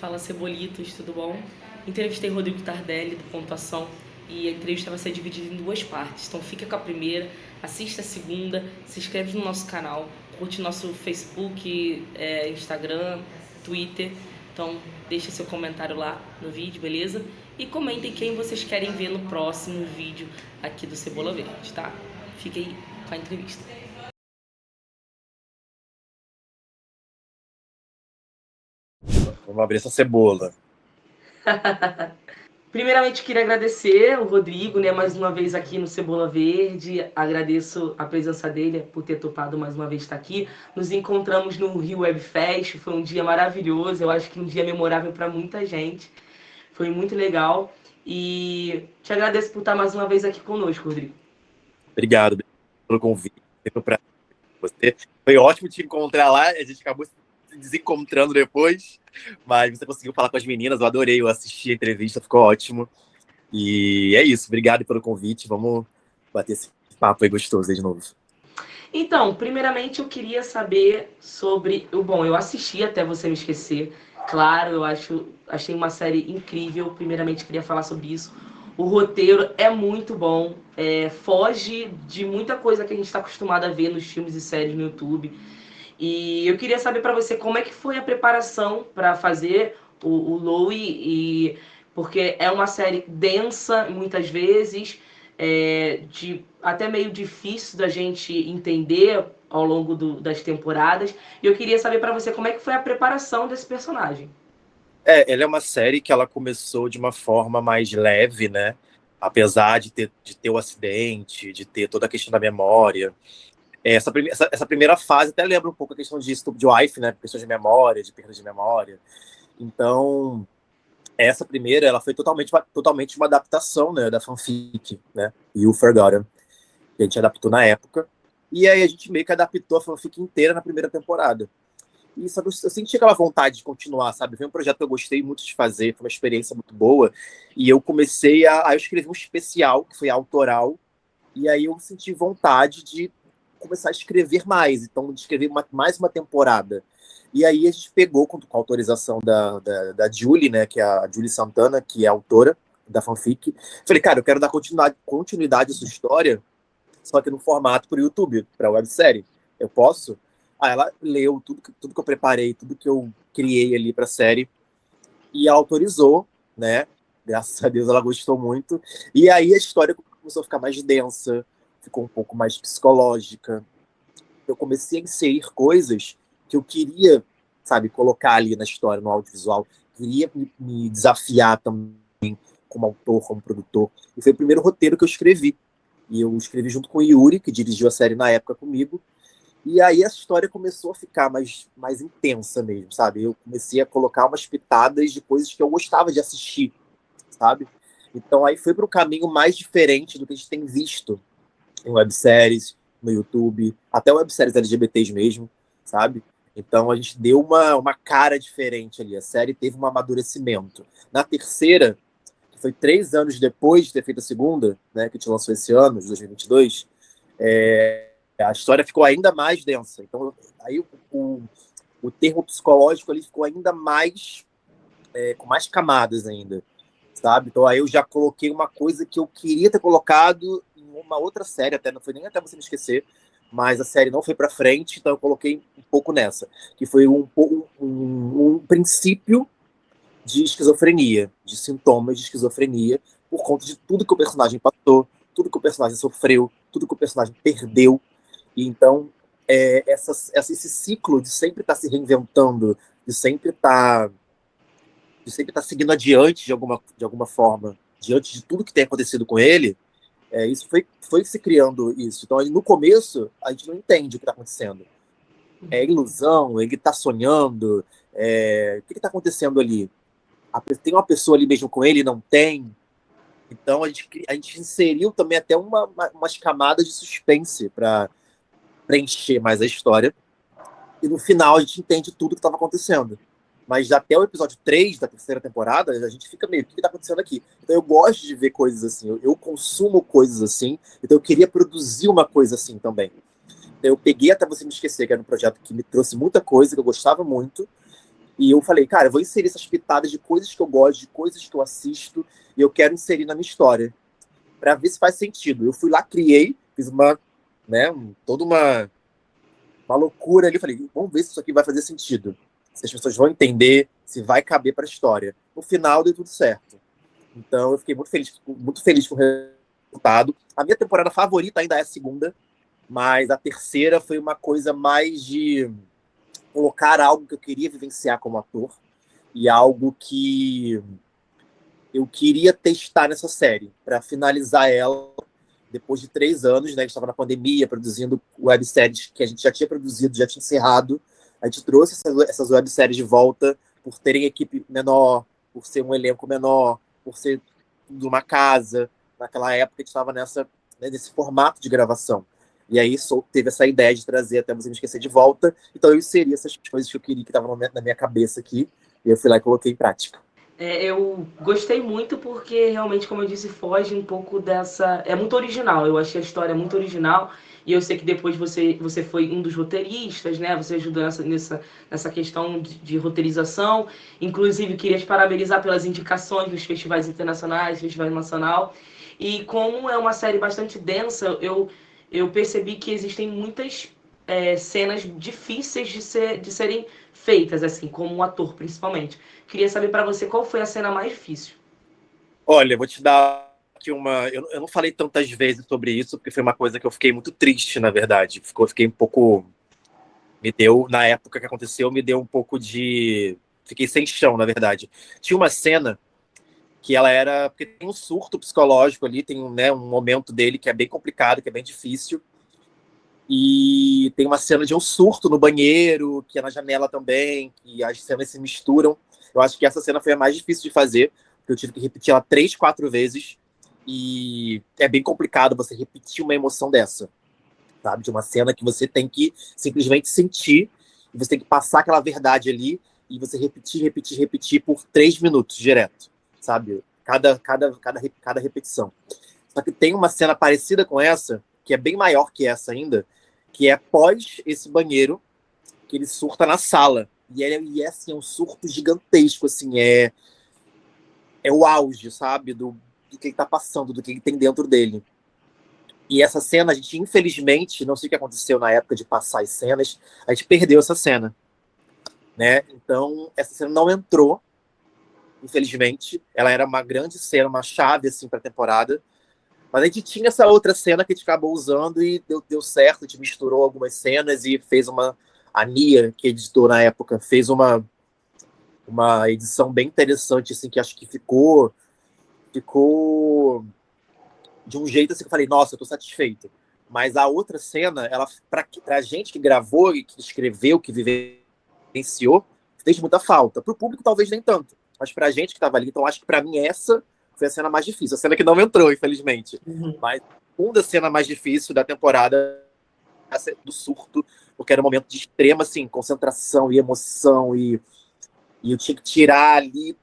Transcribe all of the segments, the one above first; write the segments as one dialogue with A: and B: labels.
A: Fala Cebolitos, tudo bom? Entrevistei Rodrigo Tardelli, do Pontuação, e a entrevista vai ser dividida em duas partes. Então fica com a primeira, assista a segunda, se inscreve no nosso canal, curte nosso Facebook, Instagram, Twitter. Então deixa seu comentário lá no vídeo, beleza? E comentem quem vocês querem ver no próximo vídeo aqui do Cebola Verde, tá? Fique aí com a entrevista.
B: Vamos abrir essa cebola.
A: Primeiramente, queria agradecer o Rodrigo, né, mais uma vez aqui no Cebola Verde. Agradeço a presença dele por ter topado mais uma vez estar aqui. Nos encontramos no Rio Web Fest, foi um dia maravilhoso. Eu acho que um dia memorável para muita gente. Foi muito legal. E te agradeço por estar mais uma vez aqui conosco, Rodrigo.
B: Obrigado pelo convite. Você. Foi ótimo te encontrar lá. A gente acabou se desencontrando depois, mas você conseguiu falar com as meninas. Eu adorei, eu assisti a entrevista, ficou ótimo. E é isso. Obrigado pelo convite. Vamos bater esse papo aí gostoso aí de novo.
A: Então, primeiramente eu queria saber sobre... Bom, eu assisti Até Você Me Esquecer. Claro, eu achei uma série incrível. Primeiramente queria falar sobre isso. O roteiro é muito bom. Foge de muita coisa que a gente está acostumado a ver nos filmes e séries no YouTube. E eu queria saber para você como é que foi a preparação para fazer o Louie, porque é uma série densa muitas vezes, até meio difícil da gente entender ao longo das temporadas. E eu queria saber para você como é que foi a preparação desse personagem.
B: Ela é uma série que ela começou de uma forma mais leve, né? Apesar de ter o acidente, de ter toda a questão da memória. Essa primeira fase até lembra um pouco a questão de estupro de wife, né? Questão de memória, de perda de memória. Então, essa primeira, ela foi totalmente uma adaptação, né, da fanfic, né? You Forgotten, que a gente adaptou na época. E aí a gente meio que adaptou a fanfic inteira na primeira temporada. E sabe, eu senti aquela vontade de continuar, sabe? Foi um projeto que eu gostei muito de fazer, foi uma experiência muito boa. E eu comecei a... Aí eu escrevi um especial, que foi autoral, e aí eu senti vontade de começar a escrever mais, então de escrever mais uma temporada. E aí a gente pegou com a autorização da Julie, né, que é a Julie Santana, que é a autora da fanfic. Falei, cara, eu quero dar continuidade a essa história, só que no formato para o YouTube, para websérie. Eu posso? Aí ela leu tudo que eu preparei, tudo que eu criei ali para a série, e autorizou, né? Graças a Deus ela gostou muito. E aí a história começou a ficar mais densa, ficou um pouco mais psicológica. Eu comecei a inserir coisas que eu queria, sabe, colocar ali na história, no audiovisual. Queria me desafiar também como autor, como produtor. E foi o primeiro roteiro que eu escrevi. E eu escrevi junto com o Yuri, que dirigiu a série na época comigo. E aí a história começou a ficar mais intensa mesmo, sabe? Eu comecei a colocar umas pitadas de coisas que eu gostava de assistir, sabe? Então aí foi para um caminho mais diferente do que a gente tem visto em webséries, no YouTube, até webséries LGBTs mesmo, sabe? Então a gente deu uma cara diferente ali. A série teve um amadurecimento. Na terceira, que foi 3 anos depois de ter feito a segunda, né, que a gente lançou esse ano, de 2022, a história ficou ainda mais densa. Então aí o termo psicológico ali ficou ainda mais, com mais camadas ainda, sabe? Então aí eu já coloquei uma coisa que eu queria ter colocado em uma outra série, até não foi nem Até Você Me Esquecer, mas a série não foi para frente, então eu coloquei um pouco nessa, que foi um princípio de esquizofrenia, de sintomas de esquizofrenia, por conta de tudo que o personagem passou, tudo que o personagem sofreu, tudo que o personagem perdeu. E então, esse ciclo de sempre estar se reinventando, de sempre estar seguindo adiante de alguma forma, diante de tudo que tem acontecido com ele, isso foi se criando isso. Então, no começo, a gente não entende o que está acontecendo. É ilusão, ele está sonhando, o que está acontecendo ali? Tem uma pessoa ali mesmo com ele, não tem. Então, a gente inseriu também até umas camadas de suspense para preencher mais a história. E no final, a gente entende tudo que estava acontecendo. Mas até o episódio 3 da terceira temporada, a gente fica meio, o que está acontecendo aqui? Então eu gosto de ver coisas assim, eu consumo coisas assim, então eu queria produzir uma coisa assim também. Então eu peguei Até Você Me Esquecer, que era um projeto que me trouxe muita coisa, que eu gostava muito, E eu falei, cara, eu vou inserir essas pitadas de coisas que eu gosto, de coisas que eu assisto, e eu quero inserir na minha história, para ver se faz sentido. Eu fui lá, criei, fiz toda uma loucura ali. Falei, vamos ver se isso aqui vai fazer sentido. Se as pessoas vão entender, se vai caber para a história. No final, deu tudo certo. Então, eu fiquei muito feliz com o resultado. A minha temporada favorita ainda é a segunda, mas a terceira foi uma coisa mais de colocar algo que eu queria vivenciar como ator e algo que eu queria testar nessa série, para finalizar ela depois de 3 anos, né? A gente estava na pandemia, produzindo webséries que a gente já tinha produzido, já tinha encerrado. A gente trouxe essas webséries de volta por terem equipe menor, por ser um elenco menor, por ser de uma casa. Naquela época a gente estava nesse formato de gravação. E aí teve essa ideia de trazer Até Você Me Esquecer de volta. Então eu inseri essas coisas que eu queria, que estavam na minha cabeça aqui, e eu fui lá e coloquei em prática.
A: Eu gostei muito porque realmente, como eu disse, foge um pouco dessa. É muito original, eu achei a história muito original. E eu sei que depois você foi um dos roteiristas, né? Você ajudou nessa questão de roteirização. Inclusive, queria te parabenizar pelas indicações dos festivais internacionais, festival nacional. E como é uma série bastante densa, eu percebi que existem muitas cenas difíceis de serem feitas, assim, como um ator, principalmente. Queria saber para você qual foi a cena mais difícil.
B: Olha, vou te dar aqui uma. Eu não falei tantas vezes sobre isso, porque foi uma coisa que eu fiquei muito triste, na verdade. Fiquei um pouco. Na época que aconteceu, me deu um pouco de. Fiquei sem chão, na verdade. Tinha uma cena que ela era. Porque tem um surto psicológico ali, tem um momento dele que é bem complicado, que é bem difícil. E tem uma cena de um surto no banheiro, que é na janela também, que as cenas se misturam. Eu acho que essa cena foi a mais difícil de fazer, porque eu tive que repetir ela 3, 4 vezes. E é bem complicado você repetir uma emoção dessa, sabe? De uma cena que você tem que simplesmente sentir, e você tem que passar aquela verdade ali, e você repetir, repetir, repetir por 3 minutos direto, sabe? Cada repetição. Só que tem uma cena parecida com essa, que é bem maior que essa ainda, que é após esse banheiro, que ele surta na sala. E é assim, é um surto gigantesco, assim, é o auge, sabe, do que ele tá passando, do que ele tem dentro dele. E essa cena, a gente, infelizmente, não sei o que aconteceu na época de passar as cenas, a gente perdeu essa cena, né? Então, essa cena não entrou, infelizmente. Ela era uma grande cena, uma chave, assim, pra temporada. Mas a gente tinha essa outra cena que a gente acabou usando e deu certo. A gente misturou algumas cenas e fez uma. A Nia, que editou na época, fez uma edição bem interessante, assim, que acho que ficou de um jeito assim que eu falei, nossa, eu tô satisfeito. Mas a outra cena, ela, pra gente que gravou e que escreveu, que vivenciou, fez muita falta. Pro público, talvez nem tanto. Mas pra gente que tava ali, então acho que pra mim essa foi a cena mais difícil. A cena que não entrou, infelizmente.
A: Uhum.
B: Mas a cena mais difícil da temporada do surto, porque era um momento de extrema assim, concentração e emoção, e eu tinha que tirar ali,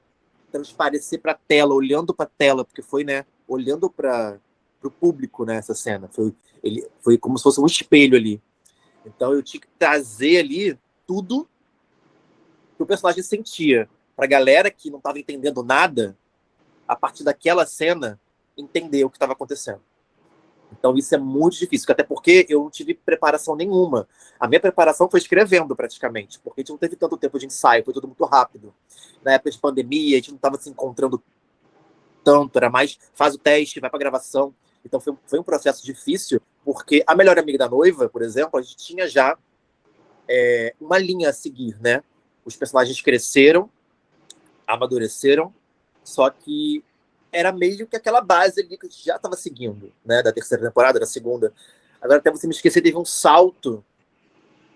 B: transparecer para a tela, olhando para a tela, porque foi, né, olhando para o público, né, essa cena. Foi como se fosse um espelho ali. Então eu tinha que trazer ali tudo que o personagem sentia. Para a galera que não estava entendendo nada, a partir daquela cena, entender o que estava acontecendo. Então isso é muito difícil, até porque eu não tive preparação nenhuma. A minha preparação foi escrevendo, praticamente, porque a gente não teve tanto tempo de ensaio, foi tudo muito rápido. Na época de pandemia, a gente não estava se encontrando tanto, era mais faz o teste, vai para gravação. Então foi um processo difícil, porque a Melhor Amiga da Noiva, por exemplo, a gente tinha já uma linha a seguir, né? Os personagens cresceram, amadureceram, só que era meio que aquela base ali que a gente já estava seguindo, né? Da terceira temporada, da segunda. Agora, Até Você Me Esquecer, teve um salto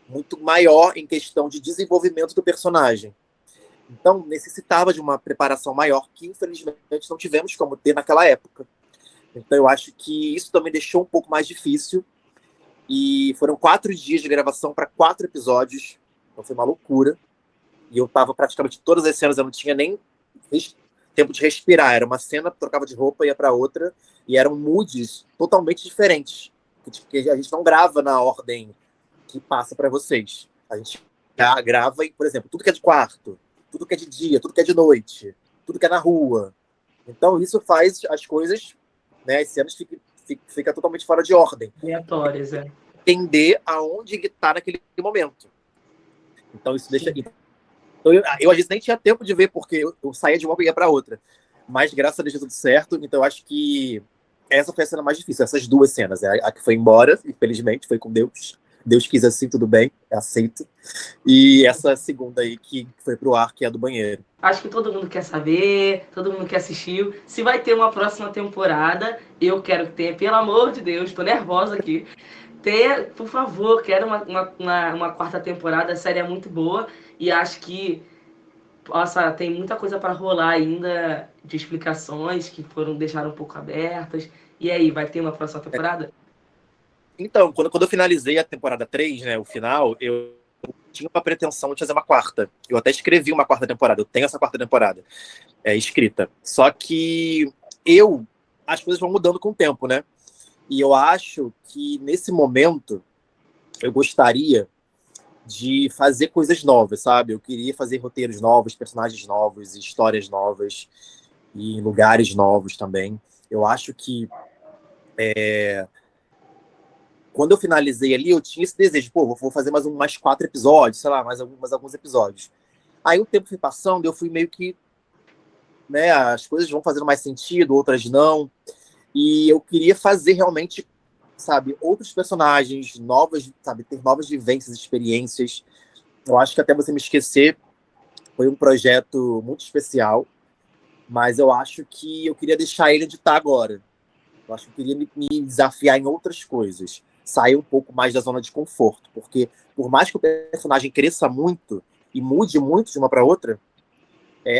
B: muito maior em questão de desenvolvimento do personagem. Então, necessitava de uma preparação maior que, infelizmente, não tivemos como ter naquela época. Então, eu acho que isso também deixou um pouco mais difícil. E foram 4 dias de gravação para 4 episódios. Então, foi uma loucura. E eu tava praticamente todas as cenas, eu não tinha nem tempo de respirar. Era uma cena, trocava de roupa, ia para outra. E eram moods totalmente diferentes. Que a gente não grava na ordem que passa para vocês. A gente grava, por exemplo, tudo que é de quarto. tudo que é de dia, tudo que é de noite, tudo que é na rua. Então isso faz as coisas, né, as cenas fica totalmente fora de ordem.
A: Aleatórias, é.
B: Entender aonde ele está naquele momento. Então isso deixa... Então, eu às vezes nem tinha tempo de ver, porque eu saía de uma e ia para outra. Mas graças a Deus deu tudo certo, então eu acho que essa foi a cena mais difícil, essas duas cenas. A que foi embora, infelizmente, foi com Deus. Deus quis assim, tudo bem, aceito. E essa segunda aí que foi pro ar, que é a do banheiro.
A: Acho que todo mundo quer saber, todo mundo que assistiu. Se vai ter uma próxima temporada, eu quero que tenha, pelo amor de Deus, tô nervosa aqui. Tenha, por favor, quero uma quarta temporada, a série é muito boa e acho que, nossa, tem muita coisa para rolar ainda de explicações que deixaram um pouco abertas. E aí, vai ter uma próxima temporada?
B: Então, quando eu finalizei a temporada 3, né, o final, eu tinha uma pretensão de fazer uma quarta. Eu até escrevi uma quarta temporada, eu tenho essa quarta temporada escrita. Só que as coisas vão mudando com o tempo, né? E eu acho que nesse momento eu gostaria de fazer coisas novas, sabe? Eu queria fazer roteiros novos, personagens novos, histórias novas e em lugares novos também. Eu acho que quando eu finalizei ali, eu tinha esse desejo, pô, vou fazer mais 4 episódios, sei lá, mais alguns episódios. Aí o tempo foi passando, eu fui meio que, né, as coisas vão fazendo mais sentido, outras não. E eu queria fazer realmente, sabe, outros personagens, novas, sabe, ter novas vivências, experiências. Eu acho que Até Você Me Esquecer foi um projeto muito especial, mas eu acho que eu queria deixar ele onde está agora. Eu acho que eu queria me desafiar em outras coisas, sair um pouco mais da zona de conforto, porque por mais que o personagem cresça muito e mude muito de uma para outra,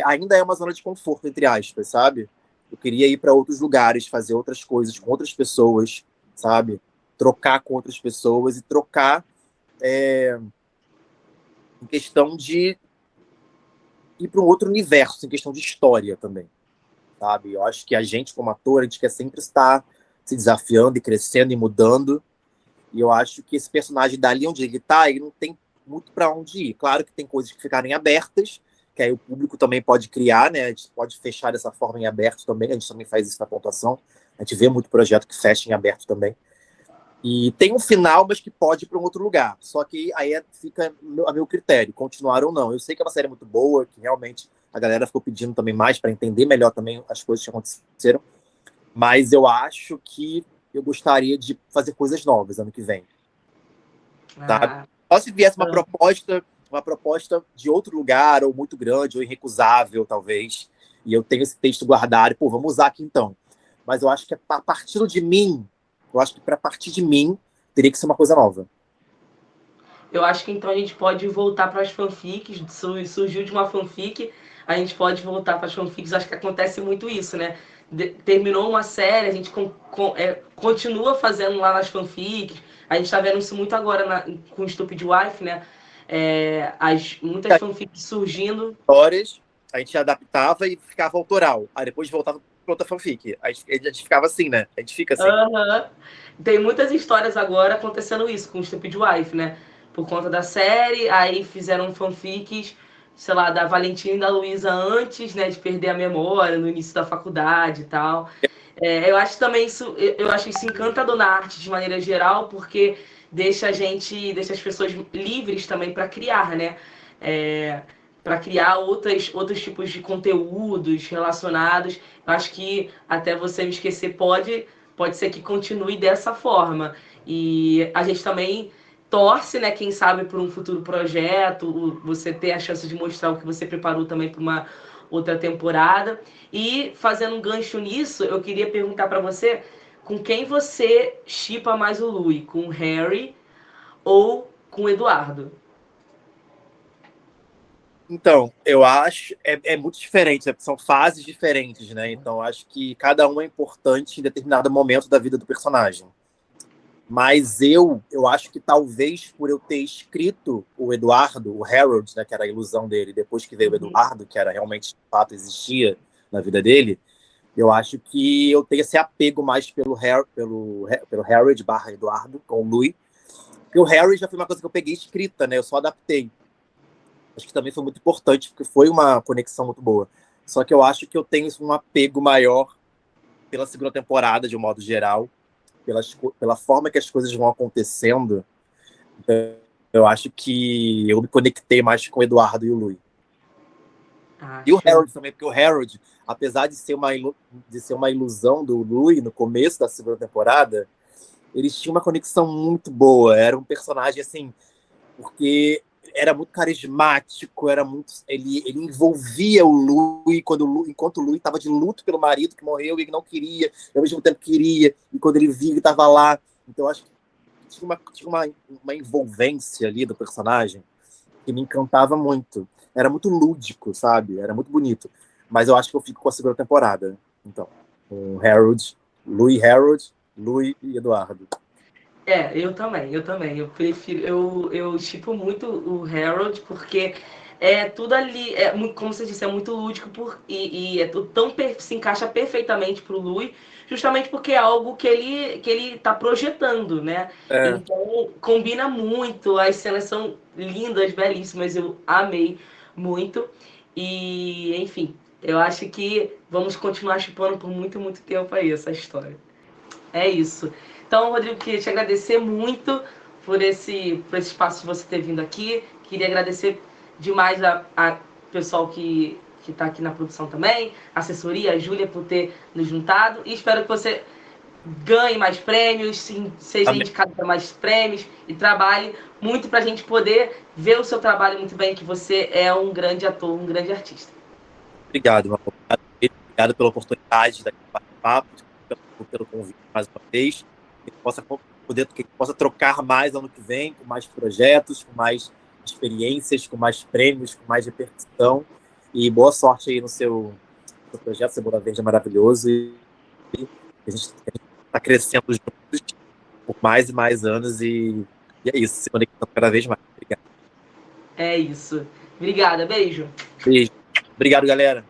B: ainda é uma zona de conforto, entre aspas, sabe? Eu queria ir para outros lugares, fazer outras coisas com outras pessoas, sabe? Trocar com outras pessoas e trocar em questão de ir para um outro universo, em questão de história também, sabe? Eu acho que a gente, como ator, a gente quer sempre estar se desafiando e crescendo e mudando. E eu acho que esse personagem, dali onde ele tá, ele não tem muito para onde ir. Claro que tem coisas que ficarem abertas, que aí o público também pode criar, né? A gente pode fechar dessa forma em aberto também, a gente também faz isso na pontuação. A gente vê muito projeto que fecha em aberto também. E tem um final, mas que pode ir para um outro lugar. Só que aí fica a meu critério, continuar ou não. Eu sei que é uma série muito boa, que realmente a galera ficou pedindo também mais para entender melhor também as coisas que aconteceram. Mas eu acho que eu gostaria de fazer coisas novas ano que vem. Tá? Só se viesse uma proposta de outro lugar, ou muito grande, ou irrecusável, talvez, e eu tenho esse texto guardado, pô, vamos usar aqui então. Mas eu acho que a partir de mim, para partir de mim, teria que ser uma coisa nova.
A: Eu acho que então a gente pode voltar para as fanfics, surgiu de uma fanfic, a gente pode voltar para as fanfics, acho que acontece muito isso, né? Terminou uma série, a gente continua fazendo lá nas fanfics, a gente tá vendo isso muito agora com Stupid Wife, né? Muitas fanfics surgindo.
B: Histórias, a gente adaptava e ficava autoral, aí depois voltava para outra fanfic. A gente ficava assim, né? A gente fica assim.
A: Tem muitas histórias agora acontecendo isso com Stupid Wife, né? Por conta da série, aí fizeram fanfics, sei lá, da Valentina e da Luísa antes, né, de perder a memória no início da faculdade e tal. Eu acho também isso, eu acho isso encantador na arte de maneira geral, porque deixa as pessoas livres também para criar, né? Para criar outros tipos de conteúdos relacionados. Eu acho que Até Você Me Esquecer pode ser que continue dessa forma. E a gente também torce, né, quem sabe, por um futuro projeto, você ter a chance de mostrar o que você preparou também para uma outra temporada. E fazendo um gancho nisso, eu queria perguntar para você com quem você shippa mais o Louis, com o Harry ou com o Eduardo?
B: Então, eu acho é muito diferente, né? São fases diferentes, né? Então, eu acho que cada um é importante em determinado momento da vida do personagem. Mas eu acho que talvez por eu ter escrito o Eduardo, o Harold, né, que era a ilusão dele, depois que veio o Eduardo, que era realmente, de fato, existia na vida dele, eu acho que eu tenho esse apego mais pelo Harold / Eduardo, com o Louis. Porque o Harry já foi uma coisa que eu peguei escrita, né? Eu só adaptei. acho que também foi muito importante, porque foi uma conexão muito boa. Só que eu acho que eu tenho um apego maior pela segunda temporada, de um modo geral, pela forma que as coisas vão acontecendo. Então, eu acho que eu me conectei mais com o Eduardo e o Louis. E o Harold também, porque o Harold, apesar de ser uma ilusão do Louis no começo da segunda temporada, eles tinham uma conexão muito boa. Era um personagem, assim, porque era muito carismático, ele envolvia o Louis, enquanto o Louis estava de luto pelo marido que morreu e ele não queria, e ao mesmo tempo queria, e quando ele via, ele estava lá. Então, acho que tinha uma envolvência ali do personagem que me encantava muito. Era muito lúdico, sabe? Era muito bonito. Mas eu acho que eu fico com a segunda temporada. Então, com Harold, Louis e Eduardo.
A: Eu também. Eu prefiro. Eu shippo muito o Harold, porque é tudo ali, como você disse, é muito lúdico e se encaixa perfeitamente pro Louis, justamente porque é algo que ele tá projetando, né? Então combina muito, as cenas são lindas, belíssimas, eu amei muito. E, enfim, eu acho que vamos continuar shippando por muito, muito tempo aí essa história. É isso. Então, Rodrigo, queria te agradecer muito por esse espaço de você ter vindo aqui. Queria agradecer demais a pessoal que está aqui na produção também, a assessoria, a Júlia, por ter nos juntado. E espero que você ganhe mais prêmios, sim, seja indicado para mais prêmios e trabalhe muito para a gente poder ver o seu trabalho muito bem, que você é um grande ator, um grande artista.
B: Obrigado, meu amor. Obrigado pela oportunidade de participar, pelo convite mais uma vez, que possa trocar mais ano que vem, com mais projetos, com mais experiências, com mais prêmios, com mais repercussão. E boa sorte aí no seu projeto. Cebola Verde é maravilhoso e a gente está crescendo juntos por mais e mais anos e é isso, se conectando cada vez mais. Obrigado.
A: É isso. Obrigada, beijo.
B: Beijo. Obrigado, galera.